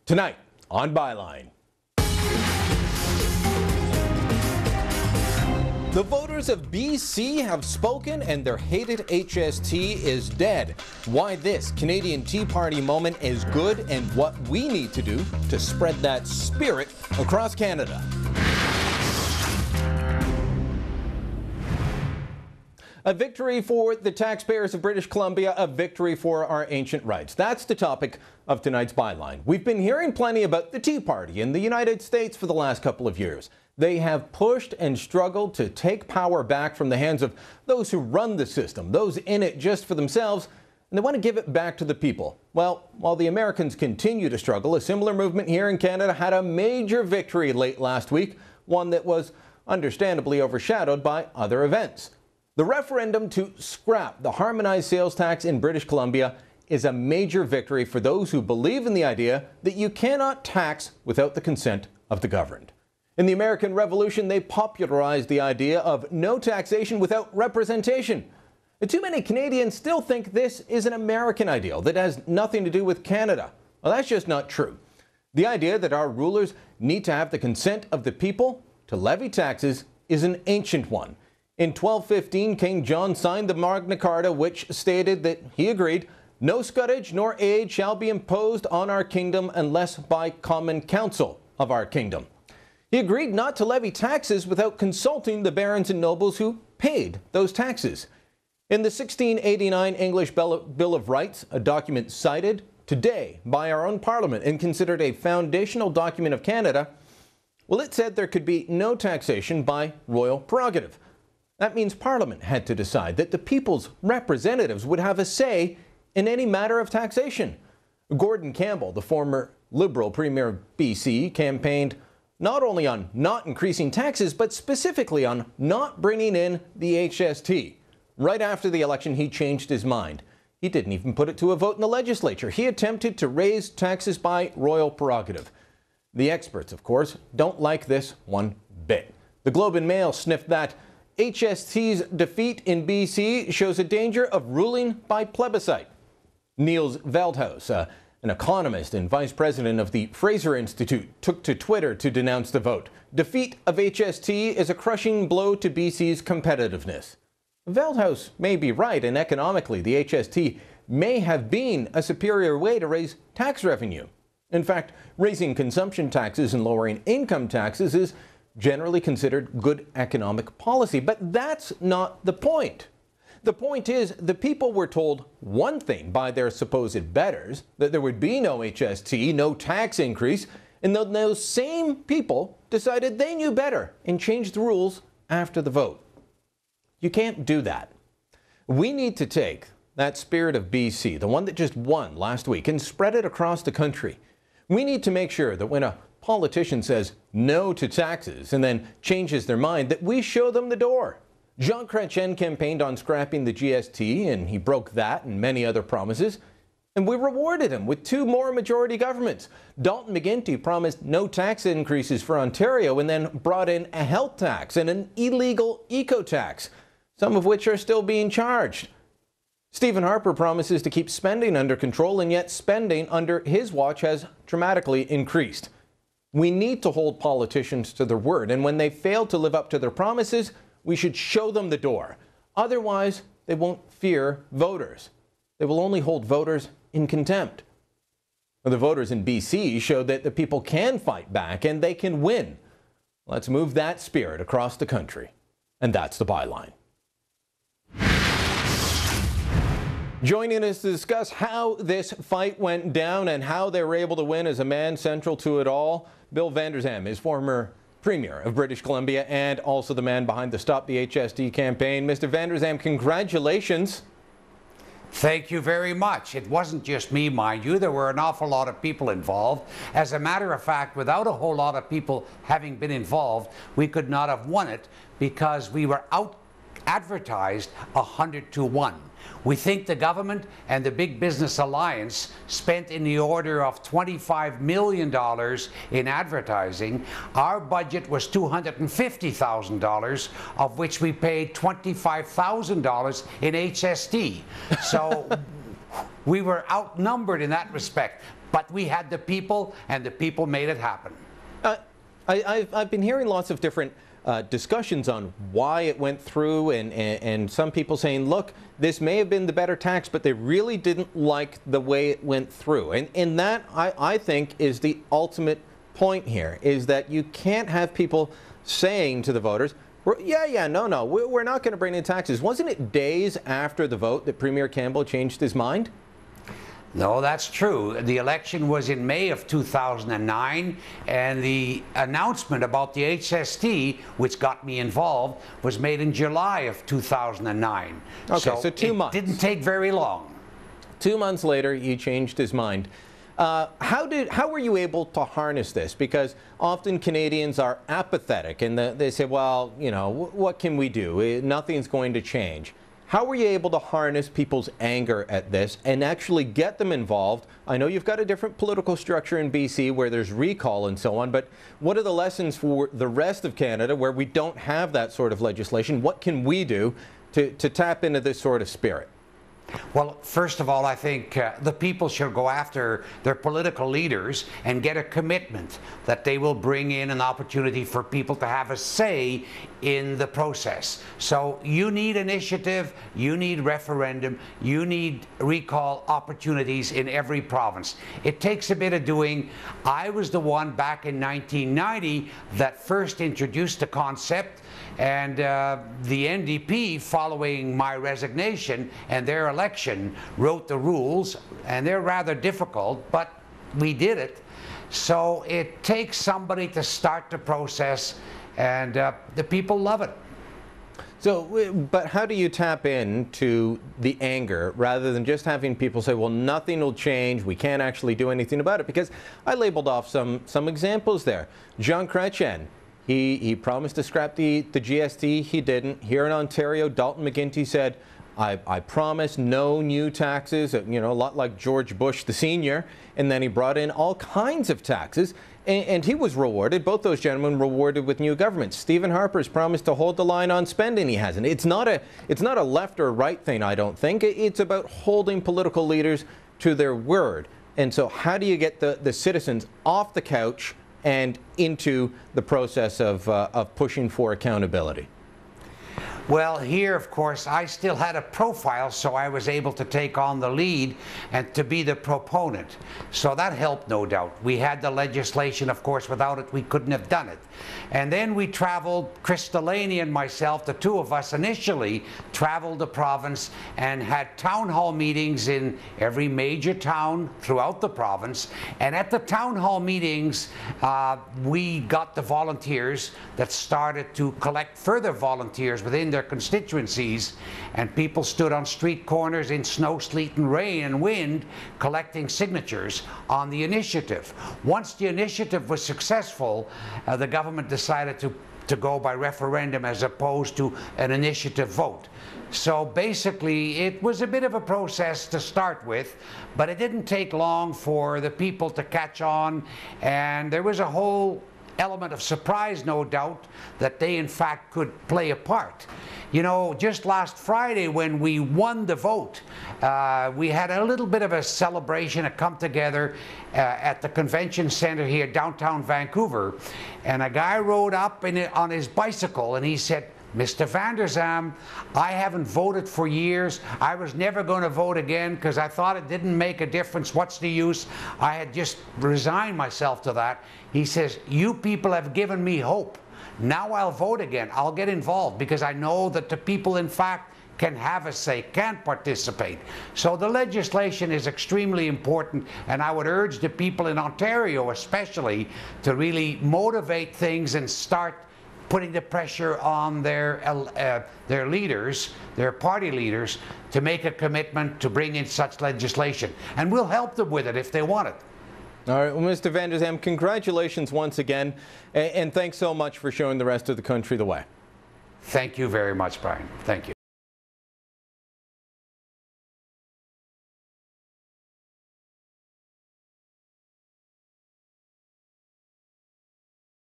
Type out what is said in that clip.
Tonight on Byline. The voters of BC have spoken and their hated HST is dead. Why this Canadian Tea Party moment is good and what we need to do to spread that spirit across Canada. A victory for the taxpayers of British Columbia, a victory for our ancient rights. That's the topic of tonight's Byline. We've been hearing plenty about the Tea Party in the United States for the last couple of years. They have pushed and struggled to take power back from the hands of those who run the system, those in it just for themselves, and they want to give it back to the people. Well, while the Americans continue to struggle, a similar movement here in Canada had a major victory late last week, one that was understandably overshadowed by other events. The referendum to scrap the harmonized sales tax in British Columbia is a major victory for those who believe in the idea that you cannot tax without the consent of the governed. In the American Revolution, they popularized the idea of no taxation without representation. And too many Canadians still think this is an American ideal that has nothing to do with Canada. Well, that's just not true. The idea that our rulers need to have the consent of the people to levy taxes is an ancient one. In 1215, King John signed the Magna Carta, which stated that he agreed, "No scutage nor aid shall be imposed on our kingdom unless by common council of our kingdom." He agreed not to levy taxes without consulting the barons and nobles who paid those taxes. In the 1689 English Bill of Rights, a document cited today by our own Parliament and considered a foundational document of Canada, well, it said there could be no taxation by royal prerogative. That means Parliament had to decide that the people's representatives would have a say in any matter of taxation. Gordon Campbell, the former Liberal Premier of BC, campaigned not only on not increasing taxes, but specifically on not bringing in the HST. Right after the election, he changed his mind. He didn't even put it to a vote in the legislature. He attempted to raise taxes by royal prerogative. The experts, of course, don't like this one bit. The Globe and Mail sniffed that HST's defeat in BC shows a danger of ruling by plebiscite. Niels Veldhuis, an economist and vice president of the Fraser Institute, took to Twitter to denounce the vote. Defeat of HST is a crushing blow to BC's competitiveness. Veldhuis may be right, and economically, the HST may have been a superior way to raise tax revenue. In fact, raising consumption taxes and lowering income taxes is generally considered good economic policy, but that's not the point. The point is, the people were told one thing by their supposed betters, that there would be no HST, no tax increase, and then those same people decided they knew better and changed the rules after the vote. You can't do that. We need to take that spirit of BC, the one that just won last week, and spread it across the country. We need to make sure that when a politician says no to taxes and then changes their mind, that we show them the door. Jean Chrétien campaigned on scrapping the GST, and he broke that and many other promises. And we rewarded him with 2 more majority governments. Dalton McGuinty promised no tax increases for Ontario and then brought in a health tax and an illegal eco-tax, some of which are still being charged. Stephen Harper promises to keep spending under control, and yet spending under his watch has dramatically increased. We need to hold politicians to their word, and when they fail to live up to their promises, we should show them the door. Otherwise, they won't fear voters. They will only hold voters in contempt. The voters in BC showed that the people can fight back and they can win. Let's move that spirit across the country. And that's the Byline. Joining us to discuss how this fight went down and how they were able to win is a man central to it all. Bill Vander Zalm is former Premier of British Columbia and also the man behind the Stop the HST campaign. Mr. Vander Zalm, congratulations. Thank you very much. It wasn't just me, mind you. There were an awful lot of people involved. As a matter of fact, without a whole lot of people having been involved, we could not have won it because we were out advertised 100-1. We think the government and the Big Business Alliance spent in the order of $25 million in advertising. Our budget was $250,000, of which we paid $25,000 in HST. So we were outnumbered in that respect. But we had the people, and the people made it happen. I've been hearing lots of different discussions on why it went through, and some people saying, look, this may have been the better tax, but they really didn't like the way it went through. And that, I think, is the ultimate point here, is that you can't have people saying to the voters, no, we're not going to bring in taxes. Wasn't it days after the vote that Premier Campbell changed his mind? No, that's true. The election was in May of 2009, and the announcement about the HST, which got me involved, was made in July of 2009. Okay, so 2 months. It didn't take very long. 2 months later, he changed his mind. How were you able to harness this? Because often Canadians are apathetic, and they say, well, you know, what can we do? Nothing's going to change. How were you able to harness people's anger at this and actually get them involved? I know you've got a different political structure in BC where there's recall and so on, but what are the lessons for the rest of Canada where we don't have that sort of legislation? What can we do to tap into this sort of spirit? Well, first of all, I think the people should go after their political leaders and get a commitment that they will bring in an opportunity for people to have a say in the process. So you need initiative, you need referendum, you need recall opportunities in every province. It takes a bit of doing. I was the one back in 1990 that first introduced the concept, and the NDP, following my resignation and their election, wrote the rules, and they're rather difficult, but we did it. So it takes somebody to start the process, and the people love it. So, but how do you tap into the anger rather than just having people say, well, nothing will change, we can't actually do anything about it? Because I labeled off some examples there. Jean Chrétien, he promised to scrap the GST, he didn't. Here in Ontario, Dalton McGuinty said, I promise no new taxes, you know, a lot like George Bush the senior, and then he brought in all kinds of taxes, and he was rewarded, both those gentlemen rewarded with new governments. Stephen Harper's promised to hold the line on spending, he hasn't. It's not a left or right thing, I don't think. It's about holding political leaders to their word. And so how do you get the citizens off the couch and into the process of pushing for accountability? Well, here, of course, I still had a profile, so I was able to take on the lead and to be the proponent. So that helped, no doubt. We had the legislation, of course. Without it, we couldn't have done it. And then we traveled, Chris Delaney and myself, the two of us initially traveled the province and had town hall meetings in every major town throughout the province. And at the town hall meetings, we got the volunteers that started to collect further volunteers within their constituencies, and people stood on street corners in snow, sleet, and rain and wind collecting signatures on the initiative. Once the initiative was successful, the government decided to go by referendum as opposed to an initiative vote. So basically, it was a bit of a process to start with, but it didn't take long for the people to catch on, and there was a whole element of surprise, no doubt, that they in fact could play a part. You know, just last Friday when we won the vote, we had a little bit of a celebration, a come together at the convention center here downtown Vancouver, and a guy rode up on his bicycle and he said, Mr. Van der Zalm, I haven't voted for years. I was never going to vote again because I thought it didn't make a difference. What's the use? I had just resigned myself to that. He says, you people have given me hope. Now I'll vote again. I'll get involved because I know that the people, in fact, can have a say, can participate. So the legislation is extremely important, and I would urge the people in Ontario especially to really motivate things and start putting the pressure on their leaders, their party leaders, to make a commitment to bring in such legislation. And we'll help them with it if they want it. All right, well, Mr. Van der Zalm, congratulations once again, and thanks so much for showing the rest of the country the way. Thank you very much, Brian. Thank you.